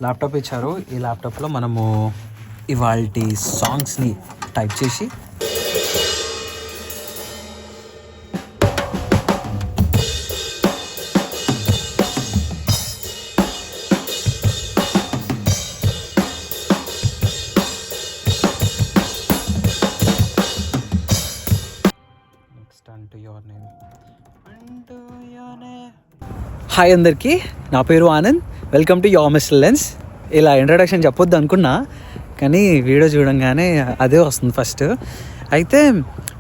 Laptop ఇచ్చారు. ఈ ల్యాప్టాప్లో మనము ఇవాల్టి సాంగ్స్ని టైప్ చేసి హాయ్ అందరికీ, నా పేరు Anand. Welcome to your mister lens. ఇలా ఇంట్రడక్షన్ చెప్పొద్దు అనుకున్నా, కానీ వీడియో చూడంగానే అదే వస్తుంది ఫస్ట్. అయితే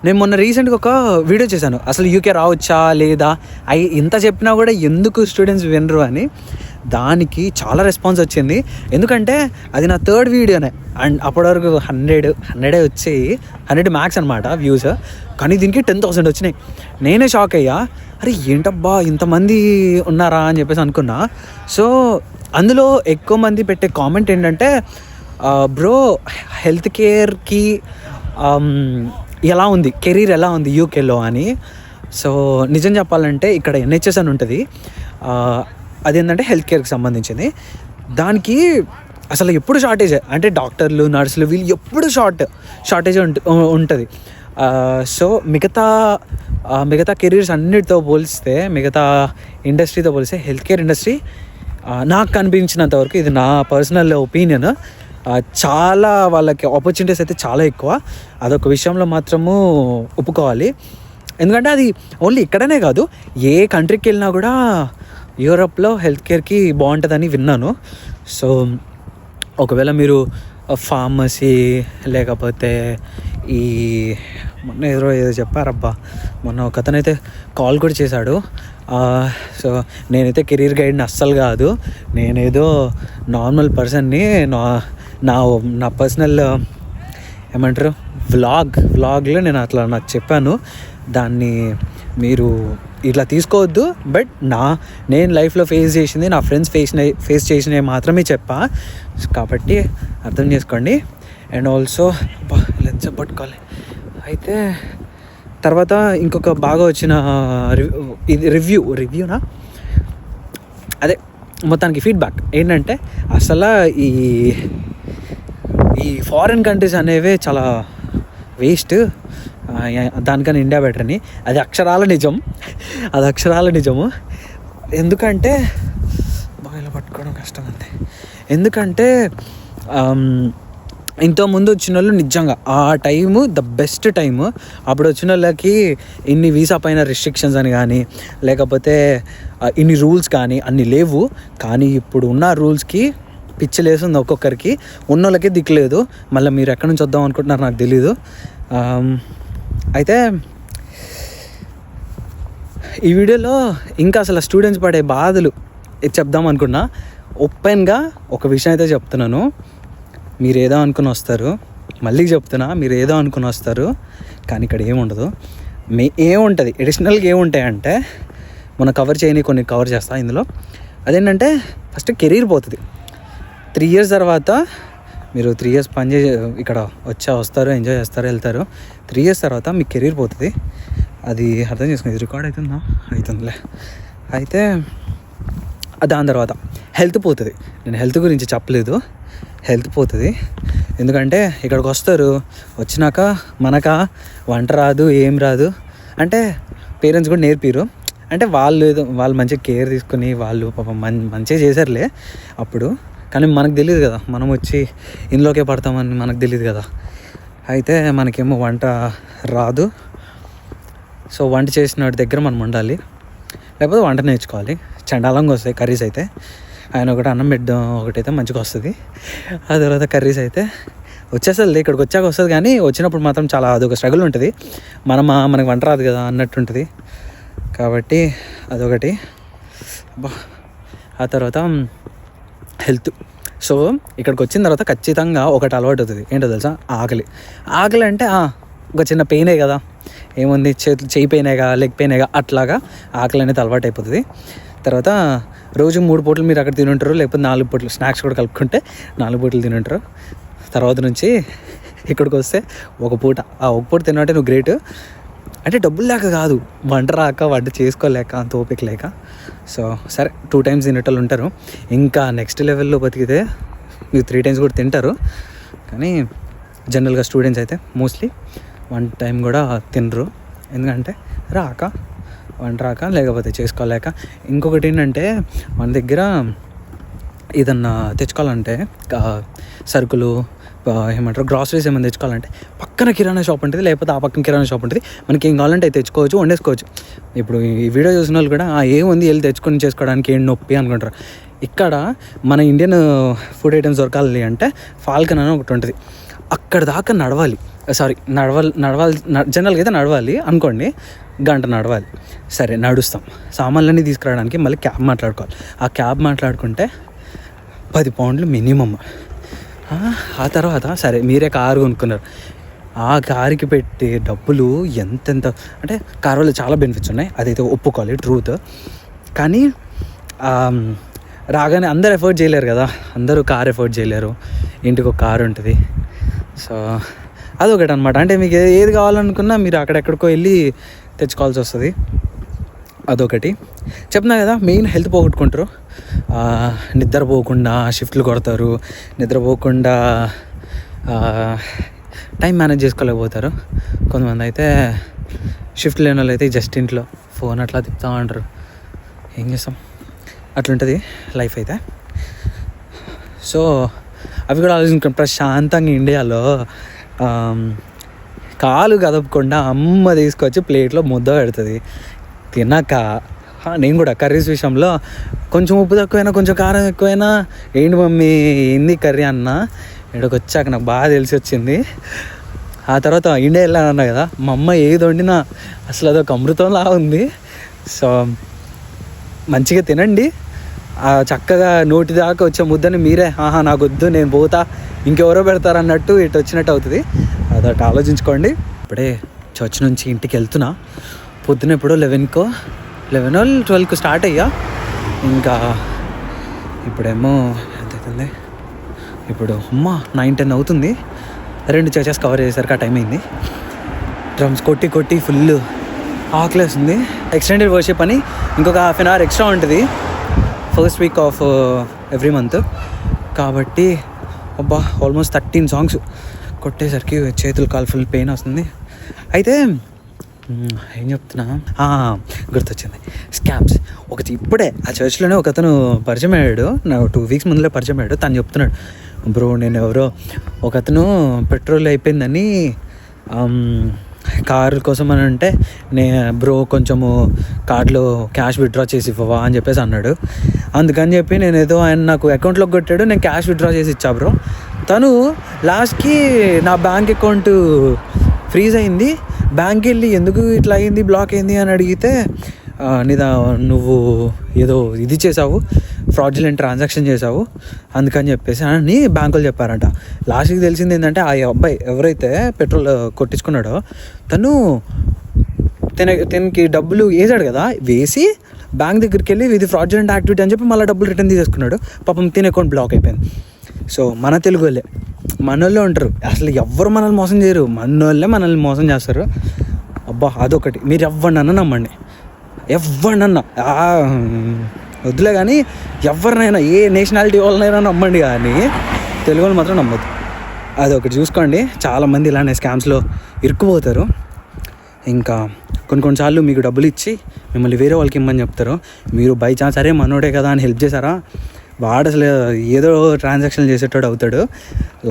నేను మొన్న రీసెంట్గా ఒక వీడియో చేశాను, అసలు యూకే రావచ్చా లేదా, ఇంత చెప్పినా కూడా ఎందుకు స్టూడెంట్స్ వినరు అని. దానికి చాలా రెస్పాన్స్ వచ్చింది, ఎందుకంటే అది నా థర్డ్ వీడియోనే. అండ్ అప్పటి వరకు 100 వచ్చాయి, 100 మ్యాక్స్ అనమాట వ్యూస్. కానీ దీనికి 10,000 వచ్చినాయి. నేనే షాక్ అయ్యా, అరే ఏంటబ్బా ఇంతమంది ఉన్నారా అని చెప్పేసి అనుకున్నా. సో అందులో ఎక్కువ మంది పెట్టే కామెంట్ ఏంటంటే, బ్రో హెల్త్ కేర్కి ఎలా ఉంది, కెరీర్ ఎలా ఉంది యూకేలో అని. సో నిజం చెప్పాలంటే ఇక్కడ NHS అని ఉంటుంది, అదేంటంటే హెల్త్ కేర్కి సంబంధించింది. దానికి అసలు ఎప్పుడు షార్టేజ్, అంటే డాక్టర్లు నర్సులు వీళ్ళు ఎప్పుడు షార్టేజ్ ఉంటుంది. సో మిగతా కెరీర్స్ అన్నిటితో పోలిస్తే, మిగతా ఇండస్ట్రీతో పోలిస్తే హెల్త్ కేర్ ఇండస్ట్రీ నాకు కనిపించినంత వరకు, ఇది నా పర్సనల్ ఒపీనియన్, చాలా వాళ్ళకి ఆపర్చునిటీస్ అయితే చాలా ఎక్కువ. అదొక విషయంలో మాత్రము ఒప్పుకోవాలి. ఎందుకంటే అది ఓన్లీ ఇక్కడనే కాదు, ఏ కంట్రీకి వెళ్ళినా కూడా యూరోప్లో హెల్త్ కేర్కి బాగుంటుందని విన్నాను. సో ఒకవేళ మీరు ఫార్మసీ లేకపోతే ఈ మొన్న ఏదో చెప్పారబ్బా, మొన్న ఒక అతనైతే కాల్ కూడా చేశాడు. సో నేనైతే కెరీర్ గైడ్ని అస్సలు కాదు, నేనేదో నార్మల్ పర్సన్ని. నా పర్సనల్ ఏమంటారు వ్లాగ్లో నేను అట్లా నాకు చెప్పాను. దాన్ని మీరు ఇట్లా తీసుకోవద్దు. బట్ నేను లైఫ్లో ఫేస్ చేసింది, నా ఫ్రెండ్స్ ఫేస్ చేసినవి మాత్రమే చెప్పా, కాబట్టి అర్థం చేసుకోండి. అండ్ ఆల్సో పట్టుకోవాలి. అయితే తర్వాత ఇంకొక బాగా వచ్చిన రివ్యూనా అదే మొత్తానికి ఫీడ్బ్యాక్ ఏంటంటే, అసలు ఈ ఫారిన్ కంట్రీస్ అనేవే చాలా వేస్ట్, దానికన్నా ఇండియా బెటర్ అని. అది అక్షరాల నిజము. ఎందుకంటే బాగా ఇలా పట్టుకోవడం కష్టం అంతే. ఎందుకంటే ఇంతకుముందు వచ్చిన వాళ్ళు నిజంగా ఆ టైము ద బెస్ట్ టైము. అప్పుడు వచ్చిన వాళ్ళకి ఇన్ని వీసా పైన రిస్ట్రిక్షన్స్ అని కానీ, లేకపోతే ఇన్ని రూల్స్ కానీ అన్ని లేవు. కానీ ఇప్పుడు ఉన్న రూల్స్కి పిచ్చి లేస్తుంది ఒక్కొక్కరికి, ఉన్న వాళ్ళకి దిక్కులేదు. మళ్ళీ మీరు ఎక్కడి నుంచి వద్దాం అనుకుంటున్నారు నాకు తెలీదు. అయితే ఈ వీడియోలో ఇంకా అసలు స్టూడెంట్స్ పడే బాధలు చెప్దాం అనుకున్నా. ఓపెన్గా ఒక విషయం అయితే చెప్తున్నాను, మీరు ఏదో అనుకుని వస్తారు, మళ్ళీ చెప్తున్నా, మీరు ఏదో అనుకుని వస్తారు, కానీ ఇక్కడ ఏముండదు. ఏముంటుంది అడిషనల్గా ఏముంటాయంటే, మనం కవర్ చేయని కొన్ని కవర్ చేస్తా ఇందులో. అదేంటంటే ఫస్ట్ కెరీర్ పోతుంది. 3 years తర్వాత మీరు 3 years ఇక్కడ వస్తారు, ఎంజాయ్ చేస్తారు, వెళ్తారు. 3 years తర్వాత మీ కెరీర్ పోతుంది. అది అర్థం చేసుకుని, ఇది రికార్డ్ అవుతుందిలే. అయితే దాని తర్వాత హెల్త్ పోతుంది. నేను హెల్త్ గురించి చెప్పలేదు, హెల్త్ పోతుంది. ఎందుకంటే ఇక్కడికి వస్తారు, వచ్చినాక మనకు వంట రాదు, ఏం రాదు, అంటే పేరెంట్స్ కూడా నేర్పిరు. అంటే వాళ్ళు మంచిగా కేర్ తీసుకుని వాళ్ళు పాపం మంచిగా చేశారులే అప్పుడు, కానీ మనకు తెలియదు కదా, మనం వచ్చి ఇందులోకే పడతామని మనకు తెలియదు కదా. అయితే మనకేమో వంట రాదు. సో వంట చేసిన వాటి దగ్గర మనం ఉండాలి, లేకపోతే వంట నేర్చుకోవాలి. చండాలంగా వస్తాయి కర్రీస్ అయితే. ఆయన ఒకటి అన్నం పెట్టడం ఒకటైతే మంచిగా వస్తుంది, ఆ తర్వాత కర్రీస్ అయితే వచ్చేస్తుంది. ఇక్కడికి వచ్చాక వస్తుంది, కానీ వచ్చినప్పుడు మాత్రం చాలా అదొక స్ట్రగుల్ ఉంటుంది. మనకు వంట రాదు కదా అన్నట్టు ఉంటుంది. కాబట్టి అదొకటి. ఆ తర్వాత హెల్త్. సో ఇక్కడికి వచ్చిన తర్వాత ఖచ్చితంగా ఒకటి అలవాటు అవుతుంది, ఏంటో తెలుసా, ఆకలి అంటే ఒక చిన్న పెయినే కదా, ఏముంది, చేయి పెయినేగా, లెగ్ పెయినేగా, అట్లాగా ఆకలి అనేది అలవాటు అయిపోతుంది. తర్వాత రోజు 3 పూటలు మీరు అక్కడ తినుంటారు, లేకపోతే 4 పూటలు స్నాక్స్ కూడా కలుపుకుంటే 4 పూటలు తినుంటారు. తర్వాత నుంచి ఇక్కడికి వస్తే ఒక పూట తినంటే నువ్వు గ్రేట్. అంటే డబ్బులు లేక కాదు, వంట రాక, వంట చేసుకోలేక, అంత ఓపిక లేక. సో సరే 2 times తినేటోళ్ళు ఉంటారు, ఇంకా నెక్స్ట్ లెవెల్లో బతికితే మీరు 3 times కూడా తింటారు. కానీ జనరల్గా స్టూడెంట్స్ అయితే మోస్ట్లీ 1 time కూడా తినరు, ఎందుకంటే వంట రాక లేకపోతే చేసుకోలేక. ఇంకొకటి ఏంటంటే మన దగ్గర ఏదన్నా తెచ్చుకోవాలంటే సరుకులు ఏమంటారు గ్రాసరీస్ ఏమైనా తెచ్చుకోవాలంటే పక్కన కిరాణా షాప్ ఉంటుంది, లేకపోతే ఆ పక్కన కిరాణా షాప్ ఉంటుంది. మనకి ఏం కావాలంటే అది తెచ్చుకోవచ్చు, వండేసుకోవచ్చు. ఇప్పుడు ఈ వీడియో చూసిన వాళ్ళు కూడా ఏముంది వెళ్ళి తెచ్చుకొని చేసుకోవడానికి ఏం నొప్పి అనుకుంటారు. ఇక్కడ మన ఇండియన్ ఫుడ్ ఐటమ్స్ దొరకాలి అంటే ఫాల్కన్ అని ఒకటి ఉంటుంది, అక్కడ దాకా నడవాలి. జనరల్గా అయితే నడవాలి అనుకోండి, గంట నడవాలి. సరే నడుస్తాం, సామాన్లన్నీ తీసుకురావడానికి మళ్ళీ క్యాబ్ మాట్లాడుకోవాలి. ఆ క్యాబ్ మాట్లాడుకుంటే 10 pounds మినిమమ్. ఆ తర్వాత సరే మీరే కారు కొనుక్కున్నారు, ఆ కారుకి పెట్టే డబ్బులు ఎంతెంత అంటే కారు వల్ల చాలా బెనిఫిట్స్ ఉన్నాయి, అదైతే ఒప్పుకోవాలి, ట్రూత్. కానీ రాగానే అందరు ఎఫోర్డ్ చేయలేరు కదా, అందరూ కార్ ఎఫోర్డ్ చేయలేరు, ఇంటికి ఒక కారు ఉంటుంది. సో అదొకటి అనమాట. అంటే మీకు ఏది కావాలనుకున్నా మీరు అక్కడెక్కడికో వెళ్ళి తెచ్చుకోవాల్సి వస్తుంది. అదొకటి చెప్తున్నా కదా, మెయిన్ హెల్త్ పోగొట్టుకుంటారు, నిద్రపోకుండా షిఫ్ట్లు కొడతారు, నిద్రపోకుండా టైం మేనేజ్ చేసుకోలేకపోతారు. కొంతమంది అయితే షిఫ్ట్ లేని వాళ్ళు అయితే జస్ట్ ఇంట్లో ఫోన్ అట్లా తిప్పుతూ ఉంటారు. ఏం చేస్తాం, అట్లుంటుంది లైఫ్ అయితే. సో అవి కూడా ఆలోచించుకుని ప్రశాంతంగా ఇండియాలో కాలు కదపకుండా అమ్మ తీసుకొచ్చి ప్లేట్లో ముద్ద పెడుతుంది. తిన్నాక నేను కూడా కర్రీస్ విషయంలో కొంచెం ఉప్పు తక్కువైనా కొంచెం కారం ఎక్కువైనా ఏంటి మమ్మీ ఏంది కర్రీ అన్న, ఇక్కడికి వచ్చాక నాకు బాగా తెలిసి వచ్చింది. ఆ తర్వాత ఇండియా వెళ్ళానన్నా కదా, మా అమ్మ ఏది వండినా అసలు అదొక అమృతంలా ఉంది. సో మంచిగా తినండి, చక్కగా నోటి దాకా వచ్చే ముద్దని మీరే నాకు వద్దు నేను పోతా ఇంకెవరో పెడతారు అన్నట్టు ఇటు వచ్చినట్టు అవుతుంది. అదొకటి ఆలోచించుకోండి. ఇప్పుడే చర్చ్ నుంచి ఇంటికి వెళ్తున్నా, పొద్దున ఎప్పుడో 11-12 స్టార్ట్ అయ్యా, ఇంకా ఇప్పుడేమో ఎంత అవుతుంది, ఇప్పుడు 9-10 అవుతుంది. 2 చర్చెస్ కవర్ చేసేసరికి ఆ టైం అయింది. డ్రమ్స్ కొట్టి ఫుల్ ఆకలేస్తుంది. ఎక్స్టెండెడ్ వర్షిప్ అని ఇంకొక 1/2 hour ఎక్స్ట్రా ఉంటుంది first week off every month. కాబట్టి ఆల్మోస్ట్ 13 songs కొట్టేసరికి చేతులు కాలు ఫుల్ పెయిన్ వస్తుంది. అయితే ఏం చెప్తున్నా, గుర్తొచ్చింది, స్కామ్స్. ఒకటి ఇప్పుడే ఆ చర్చ్లోనే ఒక అతను పరిచయం అయ్యాడు, నాకు 2 weeks ముందులే పరిచయం అయ్యాడు. తను చెప్తున్నాడు, బ్రో నేను ఎవరో ఒక అతను పెట్రోల్ అయిపోయిందని కారు కోసం అని అంటే బ్రో కొంచెము కార్డులో క్యాష్ విత్డ్రా చేసి ఇవ్వవా అని చెప్పేసి అన్నాడు. అందుకని చెప్పి నేను ఏదో ఆయన నాకు అకౌంట్లోకి కొట్టాడు, నేను క్యాష్ విత్డ్రా చేసి ఇచ్చా బ్రో. తను లాస్ట్కి నా బ్యాంక్ అకౌంట్ ఫ్రీజ్ అయింది, బ్యాంక్కి వెళ్ళి ఎందుకు ఇట్లా అయింది బ్లాక్ అయింది అని అడిగితే నువ్వు ఏదో ఇది చేసావు, ఫ్రాడ్యులెంట్ ట్రాన్సాక్షన్ చేసావు అందుకని చెప్పేసి అని బ్యాంకులు చెప్పారంట. లాస్ట్కి తెలిసింది ఏంటంటే ఆ అబ్బాయి ఎవరైతే పెట్రోల్ కొట్టించుకున్నాడో తనకి డబ్బులు వేసాడు కదా, వేసి బ్యాంక్ దగ్గరికి వెళ్ళి ఇది ఫ్రాడ్యులెంట్ యాక్టివిటీ అని చెప్పి మళ్ళీ డబ్బులు రిటర్న్ తీసేసుకున్నాడు. పాపం తిన అకౌంట్ బ్లాక్ అయిపోయింది. సో మన తెలుగు వాళ్ళే మనోళ్ళే ఉంటారు, అసలు ఎవ్వరు మనల్ని మోసం చేయరు, మనోళ్ళే మనల్ని మోసం చేస్తారు. అదొకటి, మీరు ఎవరినన్నా నమ్మండి, ఎవరినన్నా వద్దులే కానీ ఎవరినైనా ఏ నేషనాలిటీ వాళ్ళనైనా నమ్మండి, కానీ తెలుగు వాళ్ళు మాత్రం నమ్మద్దు. అదొకటి చూసుకోండి. చాలామంది ఇలానే స్కామ్స్లో ఇరుక్కుపోతారు. ఇంకా కొన్నిసార్లు మీకు డబ్బులు ఇచ్చి మిమ్మల్ని వేరే వాళ్ళకి ఇమ్మని చెప్తారు. మీరు బై ఛాన్స్ సరే మనోడే కదా అని హెల్ప్ చేశారా, వాడు అసలు ఏదో ట్రాన్సాక్షన్ చేసేటోడు అవుతాడు,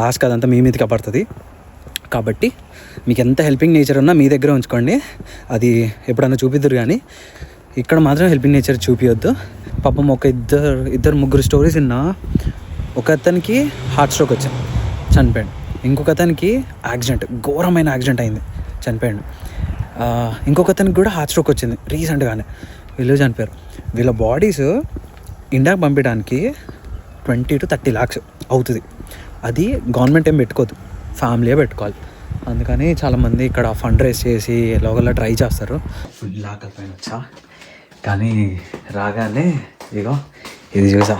లాస్ట్ అదంతా మీ మీదకి పడుతుంది. కాబట్టి మీకు ఎంత హెల్పింగ్ నేచర్ ఉన్నా మీ దగ్గర ఉంచుకోండి, అది ఎప్పుడన్నా చూపిద్దరు. కానీ ఇక్కడ మాత్రం హెల్పింగ్ నేచర్ చూపించొద్దు. పాపం ఒక ఇద్దరు ముగ్గురు స్టోరీస్ విన్నా. ఒక అతనికి హార్ట్ స్ట్రోక్ వచ్చింది, చనిపోయాడు. ఇంకొక అతనికి యాక్సిడెంట్, ఘోరమైన యాక్సిడెంట్ అయింది, చనిపోయాడు. ఇంకొక అతనికి కూడా హార్ట్ స్ట్రోక్ వచ్చింది రీసెంట్గానే, వీళ్ళు చనిపోయారు. వీళ్ళ బాడీస్ ఇండియాకి పంపించడానికి 20 to 30 lakhs అవుతుంది. అది గవర్నమెంట్ ఏం పెట్టుకోదు, ఫ్యామిలీయే పెట్టుకోవాలి. అందుకని చాలామంది ఇక్కడ ఫండ్ రైజ్ చేసి ఎలాగోలా ట్రై చేస్తారు. ఫుల్ ఆకలి పైన వచ్చా, కానీ రాగానే ఇగో ఇది చూసా,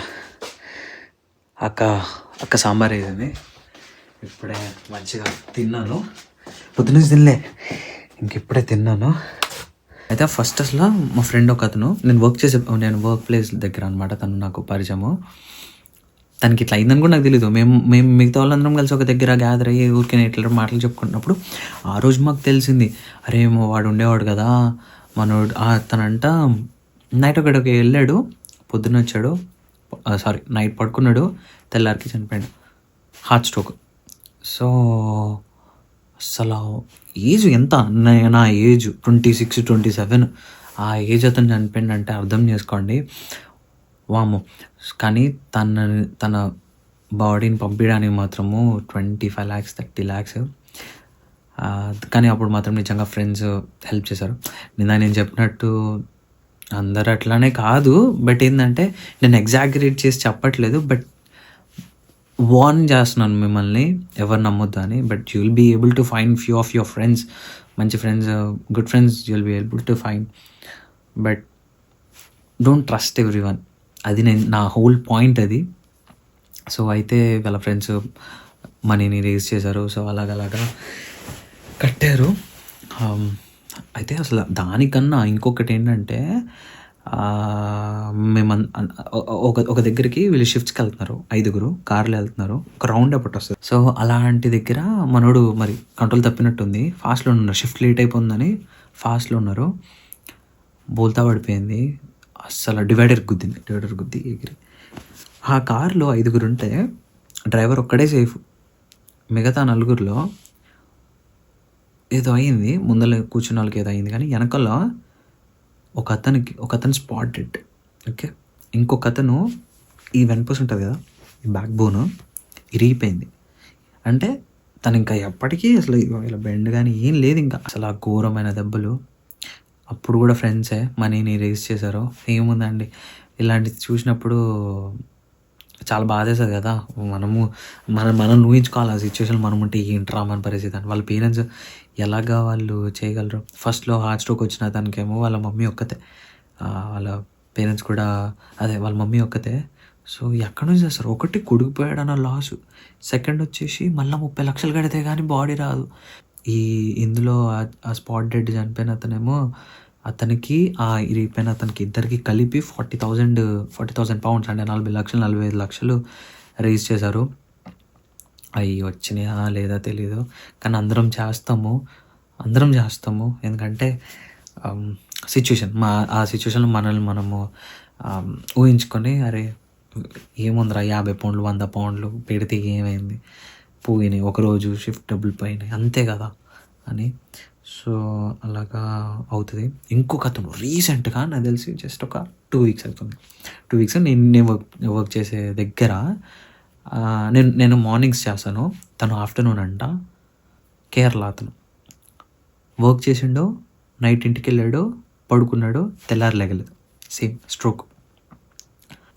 అక్క సాంబార్ వేసింది. ఇప్పుడే మంచిగా తిన్నాను, పొద్దున్నుంచి తినలే. ఇంకెప్పుడే తిన్నాను. అయితే ఫస్ట్ అసలు మా ఫ్రెండ్ ఒక అతను, నేను వర్క్ ప్లేస్ దగ్గర అనమాట, తను నాకు పరిచయము. తనకి ఇట్లా అయిందని కూడా నాకు తెలీదు. మేము మేము మిగతా వాళ్ళందరం కలిసి ఒక దగ్గర గ్యాదర్ అయ్యి ఊరికే ఇట్లా మాటలు చెప్పుకుంటున్నప్పుడు ఆ రోజు మాకు తెలిసింది, అరే వాడు ఉండేవాడు కదా మనోడు, తనంట నైట్ ఒకటికి వెళ్ళాడు, పొద్దున్న వచ్చాడు, సారీ నైట్ పడుకున్నాడు, తెల్లారికి చనిపోయాడు, హార్ట్ స్ట్రోక్. సో అసలు ఏజ్ ఎంత, నా ఏజ్ 26, 27, ఆ ఏజ్ అతను చనిపోయిందంటే అర్థం చేసుకోండి. వాము. కానీ తన బాడీని పంపించడానికి మాత్రము 25 lakhs 30 lakhs. కానీ అప్పుడు మాత్రం నిజంగా ఫ్రెండ్స్ హెల్ప్ చేశారు. నేను చెప్పినట్టు అందరు అట్లానే కాదు, బట్ ఏంటంటే నేను ఎగ్జాగరేట్ చేసి చెప్పట్లేదు, బట్ వార్న్ చేస్తున్నాను మిమ్మల్ని, ఎవరు నమ్మొద్దు అని. But you will be able to find few of your friends, మంచి friends, good friends you will be able to find, but don't trust everyone. అది నా హోల్ పాయింట్ అది. సో అయితే వాళ్ళ ఫ్రెండ్స్ మనీని రేజ్ చేశారు, సో అలాగలాగా కట్టారు. అయితే అసలు దానికన్నా ఇంకొకటి ఏంటంటే, మేము ఒక దగ్గరికి వీళ్ళు షిఫ్ట్స్కి వెళ్తున్నారు, 5 కార్లు వెళ్తున్నారు, ఒక రౌండ్ అప్పటి వస్తుంది. సో అలాంటి దగ్గర మనోడు మరి కంట్రోల్ తప్పినట్టుంది, ఫాస్ట్లో ఉన్నారు, షిఫ్ట్ లేట్ అయిపోయిందని ఫాస్ట్లో ఉన్నారు, బోల్తా పడిపోయింది, అస్సలు డివైడర్ గుద్ది ఎగిరి. ఆ కార్లో 5 ఉంటే డ్రైవర్ ఒక్కడే సేఫ్, మిగతా 4లో ఏదో అయింది, ముందర కూర్చున్న వాళ్ళకి ఏదో అయింది, కానీ వెనకాల ఒక అతను స్పాట్ డెడ్. ఓకే, ఇంకొక అతను ఈ వెనపస్ ఉంటుంది కదా, ఈ బ్యాక్ బోన్ ఇరిగిపోయింది. అంటే తను ఇంకా ఎప్పటికీ అసలు ఇలా బెండ్ కానీ ఏం లేదు, ఇంకా అసలు ఆ ఘోరమైన దెబ్బలు. అప్పుడు కూడా ఫ్రెండ్సే మనీని రేస్ చేశారు. ఏముందండి, ఇలాంటిది చూసినప్పుడు చాలా బాధేస్తుంది కదా. మనం ఊహించుకోవాలి ఆ సిచ్యువేషన్, మనం ఉంటే ఏంట్రా మన పరిస్థితి అని. వాళ్ళ పేరెంట్స్ ఎలాగా వాళ్ళు చేయగలరు. ఫస్ట్లో హార్ట్ స్ట్రోక్ వచ్చిన తనకేమో వాళ్ళ మమ్మీ ఒక్కతే, వాళ్ళ పేరెంట్స్ కూడా వాళ్ళ మమ్మీ ఒక్కతే. సో ఎక్కడి నుంచి చేస్తారు, ఒకటి కొడుకుపోయాడన్న లాసు, సెకండ్ వచ్చేసి మళ్ళీ 30 లక్షలు కడితే కానీ బాడీ రాదు. ఇందులో ఆ స్పాట్ డెడ్ చనిపోయిన అతనేమో, అతనికి ఇరిగిపోయిన అతనికి ఇద్దరికి కలిపి 40,000 pounds అంటే 40 లక్షలు 45 లక్షలు రేజ్ చేశారు. అవి వచ్చినాయా లేదా తెలీదు, కానీ అందరం చేస్తాము. ఎందుకంటే సిచ్యువేషన్, ఆ సిచ్యువేషన్లో మనల్ని మనము ఊహించుకొని, అరే ఏముందిరా 50 పౌండ్లు 100 పౌండ్లు పెడితే ఏమైంది, పోయినాయి, ఒకరోజు షిఫ్ట్ డబ్బులు పోయినాయి, అంతే కదా అని. సో అలాగా అవుతుంది. ఇంకొక అతను రీసెంట్గా నాకు తెలిసి జస్ట్ ఒక 2 weeks అవుతుంది, 2 weeks నేను వర్క్ చేసే దగ్గర, నేను మార్నింగ్స్ చేస్తాను, తను ఆఫ్టర్నూన్ అంట. కేరళ అతను వర్క్ చేసిండు, నైట్ ఇంటికి వెళ్ళాడు, పడుకున్నాడు, తెల్లారి లేగలేదు, సేమ్ స్ట్రోక్.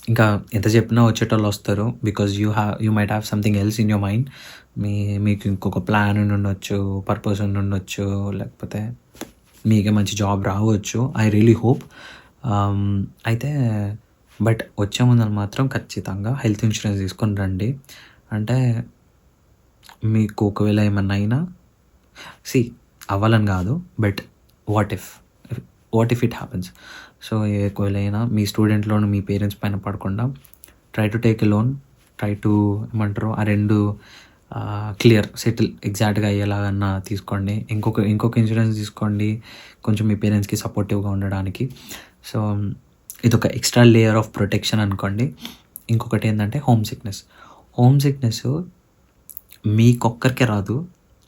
ఇంకా ఎంత చెప్పినా వచ్చేటోళ్ళు వస్తారు, because you might have something else in your mind. మీకు ఇంకొక ప్లాన్ ఉండొచ్చు, పర్పస్ ఉండొచ్చు, లేకపోతే మీకే మంచి జాబ్ రావచ్చు, ఐ రియలీ హోప్. అయితే బట్ వచ్చే ముందర మాత్రం ఖచ్చితంగా హెల్త్ ఇన్సూరెన్స్ తీసుకొని రండి. అంటే మీకు ఒకవేళ ఏమన్నా అయినా అవ్వాలని కాదు, but what if it happens. So ఒకవేళ అయినా మీ స్టూడెంట్ లోన్ మీ పేరెంట్స్ పైన పడకుండా try to take a loan, try to ఏమంటారు ఆ 2 క్లియర్ సెటిల్ ఎగ్జాక్ట్గా అయ్యేలాగన్నా తీసుకోండి. ఇంకొక ఇన్సూరెన్స్ తీసుకోండి, కొంచెం మీ పేరెంట్స్కి సపోర్టివ్గా ఉండడానికి. సో ఇదొక ఎక్స్ట్రా లేయర్ ఆఫ్ ప్రొటెక్షన్ అనుకోండి. ఇంకొకటి ఏంటంటే హోమ్ సిక్నెస్ మీకొక్కరికే రాదు,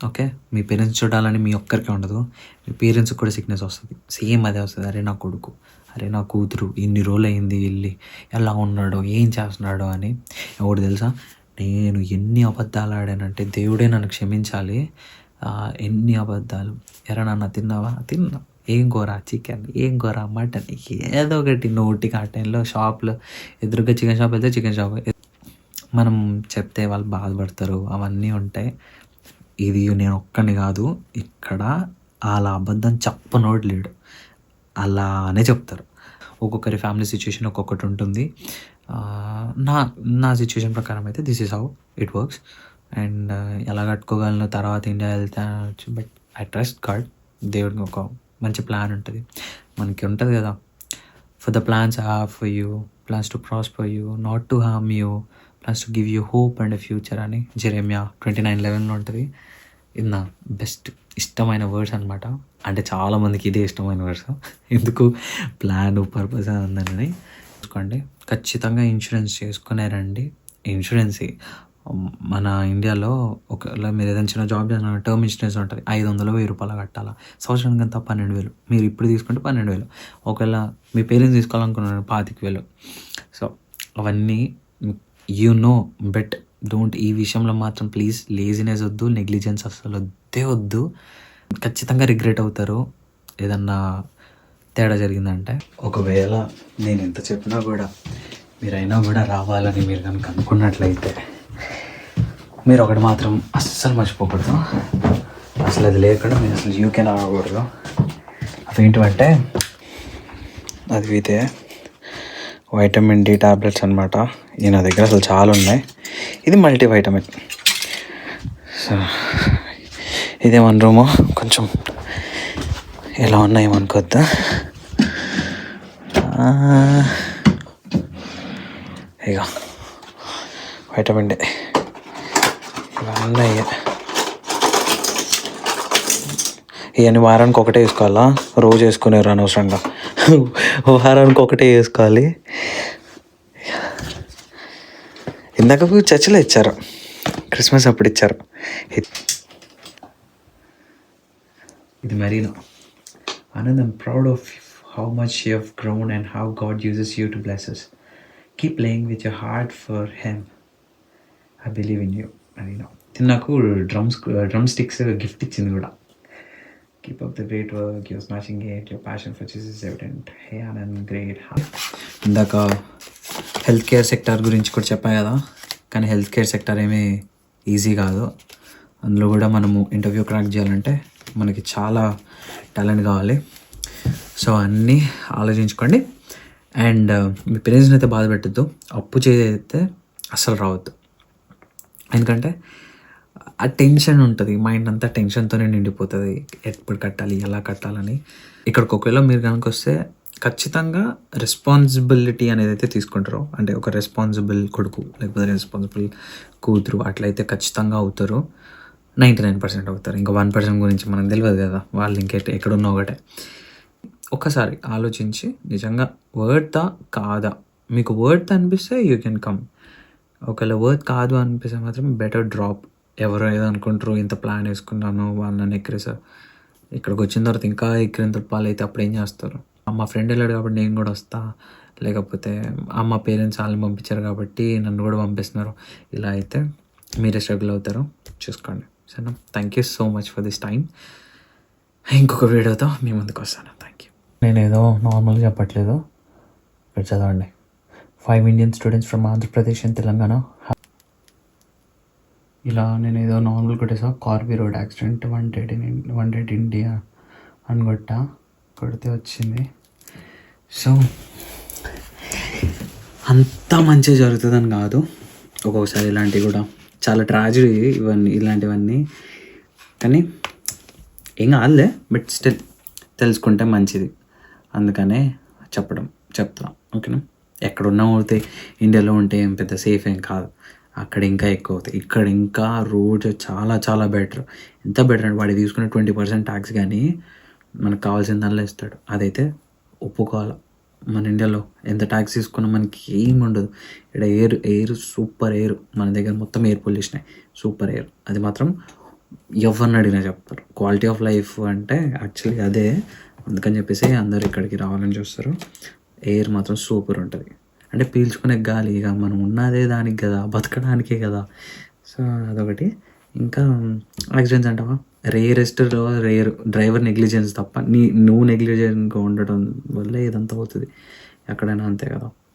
ఓకే. మీ పేరెంట్స్ చూడాలని మీ ఒక్కరికే ఉండదు, మీ పేరెంట్స్కి కూడా సిక్నెస్ వస్తుంది, సేమ్ అదే వస్తుంది. అరే నా కొడుకు, అరే నా కూతురు ఇన్ని రోజులు అయింది వెళ్ళి ఎలా ఉన్నాడో ఏం చేస్తున్నాడో అని. ఎవడు తెలుసా, నేను ఎన్ని అబద్ధాలు ఆడానంటే దేవుడే నన్ను క్షమించాలి, ఎన్ని అబద్ధాలు. ఎరా నాన్న తిన్నావా, తిన్నా, ఏం కూర, చికెన్, ఏం కూర, మటన్, ఏదో ఒకటి నోటికి. ఆ టైంలో షాప్లో ఎదురుగా చికెన్ షాప్ వెళ్తే చికెన్ షాప్ మనం చెప్తే వాళ్ళు బాధపడతారు, అవన్నీ ఉంటాయి. ఇది నేను ఒక్కడిని కాదు, ఇక్కడ అలా అబద్ధం చెప్పనోడు లేడు, అలానే చెప్తారు. ఒక్కొక్కరి ఫ్యామిలీ సిచ్యువేషన్ ఒక్కొక్కటి ఉంటుంది. నా సిచ్యువేషన్ ప్రకారం అయితే this is how it works. And ఎలా కట్టుకోగలను తర్వాత ఇండియా వెళ్తే, బట్ ఐ ట్రస్ట్ గాడ్, దేవుడికి ఒక మంచి ప్లాన్ ఉంటుంది. మనకి ఉంటుంది కదా, for the plans I have for you, plans to prosper you, not to harm you, plans to give you hope and future అని జెరెమియా 29:11 ఉంటుంది. ఇది నా బెస్ట్ ఇష్టమైన వర్డ్స్ అనమాట. అంటే చాలామందికి ఇదే ఇష్టమైన వర్డ్స్. ఎందుకు ప్లాన్ పర్పస్ ఉందని చూసుకోండి. ఖచ్చితంగా ఇన్సూరెన్స్ చేసుకునేరండి. ఇన్సూరెన్స్ మన ఇండియాలో ఒకవేళ మీరు ఏదైనా చిన్న జాబ్ చేసిన టర్మ్ ఇన్సూరెన్స్ ఉంటుంది. 500-1000 రూపాయలు కట్టాలా, సంవత్సరానికి అంతా 12,000. మీరు ఇప్పుడు తీసుకుంటే 12,000. ఒకవేళ మీ పేరెంట్స్ తీసుకోవాలనుకున్నారు 25,000. సో అవన్నీ బెట్ డోంట్. ఈ విషయంలో మాత్రం ప్లీజ్ లేజినెస్ వద్దు, నెగ్లిజెన్స్ అసలు వద్దు. ఖచ్చితంగా రిగ్రెట్ అవుతారు ఏదన్నా తేడా జరిగిందంటే. ఒకవేళ నేను ఎంత చెప్పినా కూడా మీరైనా కూడా రావాలని మీరు కనుక అనుకున్నట్లయితే మీరు ఒకటి మాత్రం అస్సలు మర్చిపోకూడదు. అసలు అది లేకుండా మీరు అసలు యూకే రాకూడదు. అవేంటివంటే అది ఇదే వైటమిన్ డి టాబ్లెట్స్ అనమాట. ఈ నా దగ్గర అసలు చాలా ఉన్నాయి. ఇది మల్టీవైటమిన్. సో ఇదే మన రూము. కొంచెం ఎలా ఉన్నాయేమనుకోద్దా. ఇక వైటమిన్ డి ఇవన్నీ ఇవన్నీ వారానికి ఒకటే వేసుకోవాలా, రోజు వేసుకునేరు అనవసరంగా. వారానికి ఒకటే వేసుకోవాలి. ఇందాక చర్చిలో ఇచ్చారు, క్రిస్మస్ అప్పుడు ఇచ్చారు. ఇది Marina Anand, I'm proud of how much you have grown and how God uses you to bless us. Keep playing with your heart for Him. I believe in you. Marina. నాకు డ్రమ్ స్టిక్స్ గిఫ్ట్ ఇచ్చింది కూడా. Keep up the great work, your smashing it, your passion for Jesus is evident. Hey Anand, great. ఇందాక health care sector గురించి కూడా చెప్పాను కదా, కానీ health care sector ఏమీ ఈజీ కాదు. అందులో కూడా మనము ఇంటర్వ్యూ క్రాక్ చేయాలంటే మనకి చాలా టాలెంట్ కావాలి. సో అన్నీ ఆలోచించుకోండి. అండ్ మీ పేరెంట్స్ని అయితే బాధ పెట్టద్దు. అప్పు చేస్తే అస్సలు రావద్దు. ఎందుకంటే ఆ టెన్షన్ ఉంటుంది, మైండ్ అంతా టెన్షన్తోనే నిండిపోతుంది. ఎప్పుడు కట్టాలి, ఎలా కట్టాలని. ఇక్కడికి ఒకవేళ మీరు కనుక వస్తే ఖచ్చితంగా రెస్పాన్సిబిలిటీ అనేది అయితే తీసుకుంటారు. అంటే ఒక రెస్పాన్సిబుల్ కొడుకు లేకపోతే రెస్పాన్సిబుల్ కూతురు అట్లయితే ఖచ్చితంగా అవుతారు. 99% అవుతారు. ఇంకా 1% గురించి మనకు తెలియదు కదా, వాళ్ళు ఎక్కడున్నా ఒకటే. ఒక్కసారి ఆలోచించి నిజంగా వర్తా కాదా, మీకు వర్త్ అనిపిస్తే యూ కెన్ కమ్. ఒకవేళ వర్త్ కాదు అనిపిస్తే మాత్రం బెటర్ డ్రాప్. ఎవరో ఏదో అనుకుంటారు, ఇంత ప్లాన్ వేసుకున్నాను వాళ్ళు నన్ను ఎక్కిరేసారు. ఇక్కడికి వచ్చిన తర్వాత ఇంకా ఎక్కిరింతల పాలు అయితే అప్పుడు ఏం చేస్తారు? మా ఫ్రెండ్ వెళ్ళాడు కాబట్టి నేను కూడా వస్తా, లేకపోతే మా పేరెంట్స్ వాళ్ళని పంపించారు కాబట్టి నన్ను కూడా పంపిస్తున్నారు. ఇలా అయితే మీరే స్ట్రగుల్ అవుతారు. చూసుకోండి సరేనా. Thank you so much for this time. ఇంకొక వీడియోతో మీ ముందుకు వస్తాను. Thank you. నేను ఏదో నార్మల్గా చెప్పట్లేదు, ఇక్కడ చదవండి. 5 Indian students from Andhra Pradesh and Telangana. ఇలా నేను ఏదో normal కొట్టేసా. Karbi road accident 100 India అని కొడితే వచ్చింది. సో అంతా మంచిగా జరుగుతుందని కాదు, ఒక్కొక్కసారి ఇలాంటివి కూడా చాలా ట్రాజడీ ఇలాంటివన్నీ. కానీ ఏం కాదులే, బట్ స్టిల్ తెలుసుకుంటే మంచిది. అందుకనే చెప్తున్నా. ఓకేనా. ఎక్కడున్నా అవుతాయి, ఇండియాలో ఉంటే ఏం పెద్ద సేఫ్ ఏం కాదు. అక్కడ ఇంకా ఎక్కువ అవుతాయి. ఇక్కడ ఇంకా రోడ్ చాలా చాలా బెటర్. ఎంత బెటర్ అంటే వాడు తీసుకునే 20% ట్యాక్స్ కానీ మనకు కావాల్సిన దానిలో ఇస్తాడు. అదైతే ఒప్పుకోవాలి. మన ఇండియాలో ఎంత ట్యాక్స్ తీసుకున్నా మనకి ఏం ఉండదు. ఇక్కడ ఎయిర్ సూపర్ ఎయిర్. మన దగ్గర మొత్తం ఎయిర్ పొల్యూషన్ సూపర్ ఎయిర్. అది మాత్రం ఎవరిని అడిగినా చెప్తారు. క్వాలిటీ ఆఫ్ లైఫ్ అంటే యాక్చువల్లీ అదే. అందుకని చెప్పేసి అందరూ ఇక్కడికి రావాలని చూస్తారు. ఎయిర్ మాత్రం సూపర్ ఉంటుంది. అంటే పీల్చుకునే గాలి, ఇక మనం ఉన్నదే దానికి కదా, బతకడానికే కదా. సో అదొకటి. ఇంకా యాక్సిడెంట్స్ అంటావా, రేరెస్ట్లో డ్రైవర్ నెగ్లిజెన్స్ తప్ప నువ్వు నెగ్లిజెంట్గా ఉండటం వల్లే ఇదంతా అవుతుంది. ఎక్కడైనా అంతే కదా.